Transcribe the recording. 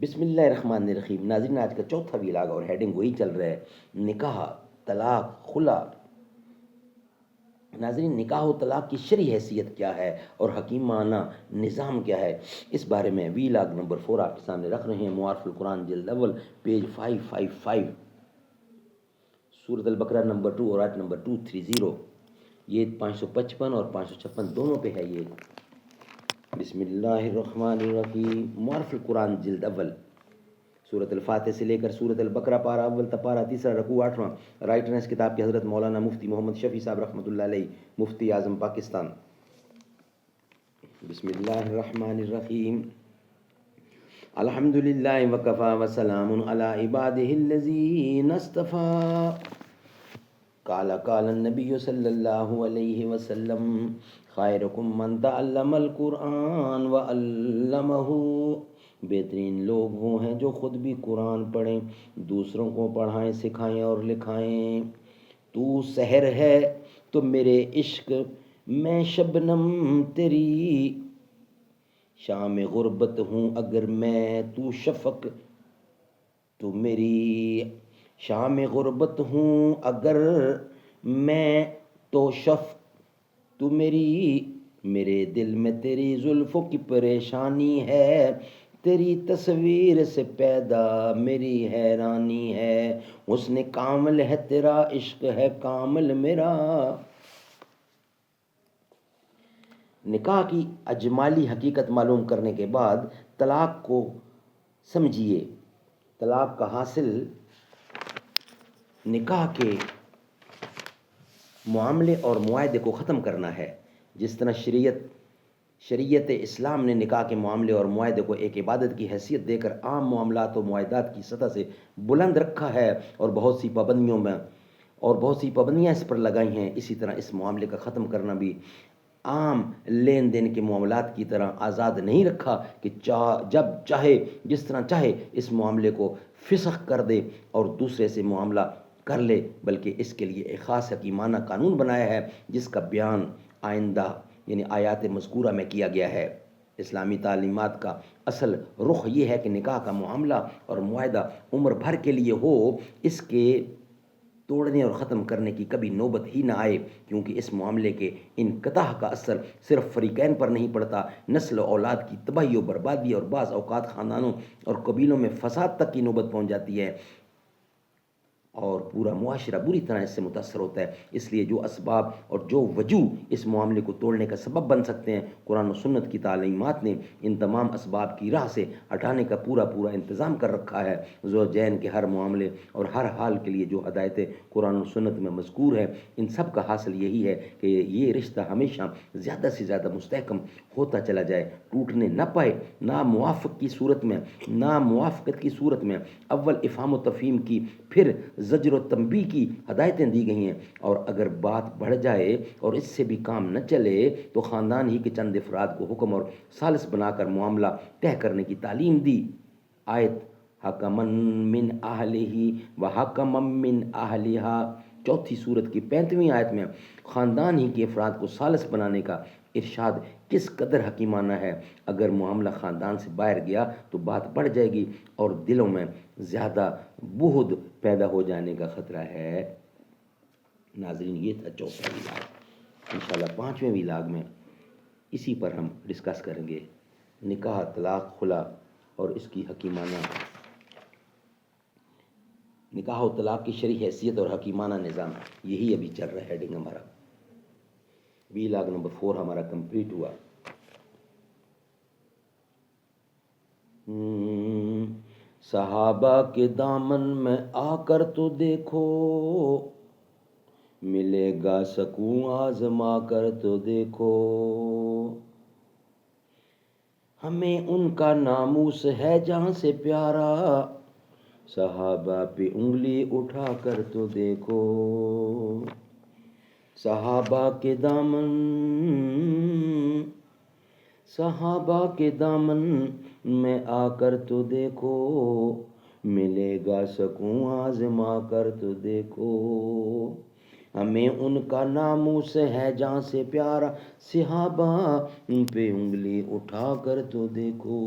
بسم اللہ الرحمن الرحیم۔ ناظرین، آج کا چوتھا ویلاگ اور ہیڈنگ وہی چل رہا ہے، نکاح، طلاق، خلا۔ ناظرین، نکاح و طلاق کی شرعی حیثیت کیا ہے اور حکیمانہ نظام کیا ہے، اس بارے میں ویلاگ نمبر 4 آپ کے سامنے رکھ رہے ہیں۔ معارف القرآن جلد اول پیج 555، سورۃ البقرہ نمبر 2 اور آیت نمبر 230۔ یہ 555 اور 556 دونوں پہ ہے یہ۔ بسم اللہ الرحمن الرحیم۔ معارف القرآن جلد اول، سورۃ الفاتح سے لے کر سورۃ البقرہ، پارہ اول تا پارہ تیسرا، رکوع 8واں۔ رائٹر ہیں اس کتاب کے حضرت مولانا مفتی محمد شفیع صاحب رحمۃ اللہ علیہ، مفتی اعظم پاکستان۔ بسم اللہ الرحمن الرحیم۔ الحمد للہ وکفی وسلام علی عبادہ الذین اصطفی۔ قال النبی صلی اللہ علیہ وسلم، خیرکم من تعلم القرآن وعلمہ۔ بہترین لوگ وہ ہیں جو خود بھی قرآن پڑھیں، دوسروں کو پڑھائیں، سکھائیں اور لکھائیں۔ تو سحر ہے تو میرے عشق میں شبنم تیری، شام غربت ہوں اگر میں تو شفق تو میری، شام غربت ہوں اگر میں تو شفق تو میری، میرے دل میں تیری زلفوں کی پریشانی ہے، تیری تصویر سے پیدا میری حیرانی ہے، حسن کامل ہے تیرا، عشق ہے کامل میرا۔ نکاح کی اجمالی حقیقت معلوم کرنے کے بعد طلاق کو سمجھیے۔ طلاق کا حاصل نکاح کے معاملے اور معاہدے کو ختم کرنا ہے۔ جس طرح شریعت اسلام نے نکاح کے معاملے اور معاہدے کو ایک عبادت کی حیثیت دے کر عام معاملات و معاہدات کی سطح سے بلند رکھا ہے اور بہت سی پابندیاں اس پر لگائی ہیں، اسی طرح اس معاملے کا ختم کرنا بھی عام لین دین کے معاملات کی طرح آزاد نہیں رکھا کہ جب چاہے جس طرح چاہے اس معاملے کو فسخ کر دے اور دوسرے سے معاملہ کر لے، بلکہ اس کے لیے ایک خاص حکیمانہ قانون بنایا ہے جس کا بیان آئندہ یعنی آیات مذکورہ میں کیا گیا ہے۔ اسلامی تعلیمات کا اصل رخ یہ ہے کہ نکاح کا معاملہ اور معاہدہ عمر بھر کے لیے ہو، اس کے توڑنے اور ختم کرنے کی کبھی نوبت ہی نہ آئے، کیونکہ اس معاملے کے انقطاع کا اثر صرف فریقین پر نہیں پڑتا، نسل و اولاد کی تباہی و بربادی اور بعض اوقات خاندانوں اور قبیلوں میں فساد تک کی نوبت پہنچ جاتی ہے اور پورا معاشرہ بری طرح اس سے متاثر ہوتا ہے۔ اس لیے جو اسباب اور جو وجوہ اس معاملے کو توڑنے کا سبب بن سکتے ہیں، قرآن و سنت کی تعلیمات نے ان تمام اسباب کی راہ سے ہٹانے کا پورا انتظام کر رکھا ہے۔ زوجین کے ہر معاملے اور ہر حال کے لیے جو ہدایتیں قرآن و سنت میں مذکور ہیں، ان سب کا حاصل یہی ہے کہ یہ رشتہ ہمیشہ زیادہ سے زیادہ مستحکم ہوتا چلا جائے، ٹوٹنے نہ پائے۔ ناموافقت کی صورت میں اول افہام و تفہیم کی، پھر زجر و تنبیہ کی ہدایتیں دی گئی ہیں، اور اگر بات بڑھ جائے اور اس سے بھی کام نہ چلے تو خاندان ہی کے چند افراد کو حکم اور ثالث بنا کر معاملہ طے کرنے کی تعلیم دی۔ آیت حکمن من اہلہ و حکمم من اہلہا، چوتھی سورت کی 35ویں آیت میں خاندان ہی کے افراد کو ثالث بنانے کا ارشاد کس قدر حکیمانہ ہے۔ اگر معاملہ خاندان سے باہر گیا تو بات بڑھ جائے گی اور دلوں میں زیادہ بغض پیدا ہو جانے کا خطرہ ہے۔ ناظرین، یہ تھا چوتھا ویلاگ۔ انشاءاللہ 5ویں ویلاگ میں اسی پر ہم ڈسکس کریں گے، نکاح، طلاق، خلا اور اس کی حکیمانہ نکاح و طلاق کی شرعی حیثیت اور حکیمانہ نظام۔ یہی ابھی چل رہا ہے ہیڈنگ ہمارا۔ ویلاگ نمبر 4 ہمارا کمپلیٹ ہوا۔ صحابہ کے دامن میں آ کر تو دیکھو، ملے گا سکون، آزما کر تو دیکھو، ہمیں ان کا ناموس ہے جہاں سے پیارا، صحابہ پہ انگلی اٹھا کر تو دیکھو، صحابہ کے دامن میں آ کر تو دیکھو، ملے گا سکون، آزما کر تو دیکھو، ہمیں ان کا ناموس ہے جہاں سے پیارا، صحابہ پہ انگلی اٹھا کر تو دیکھو۔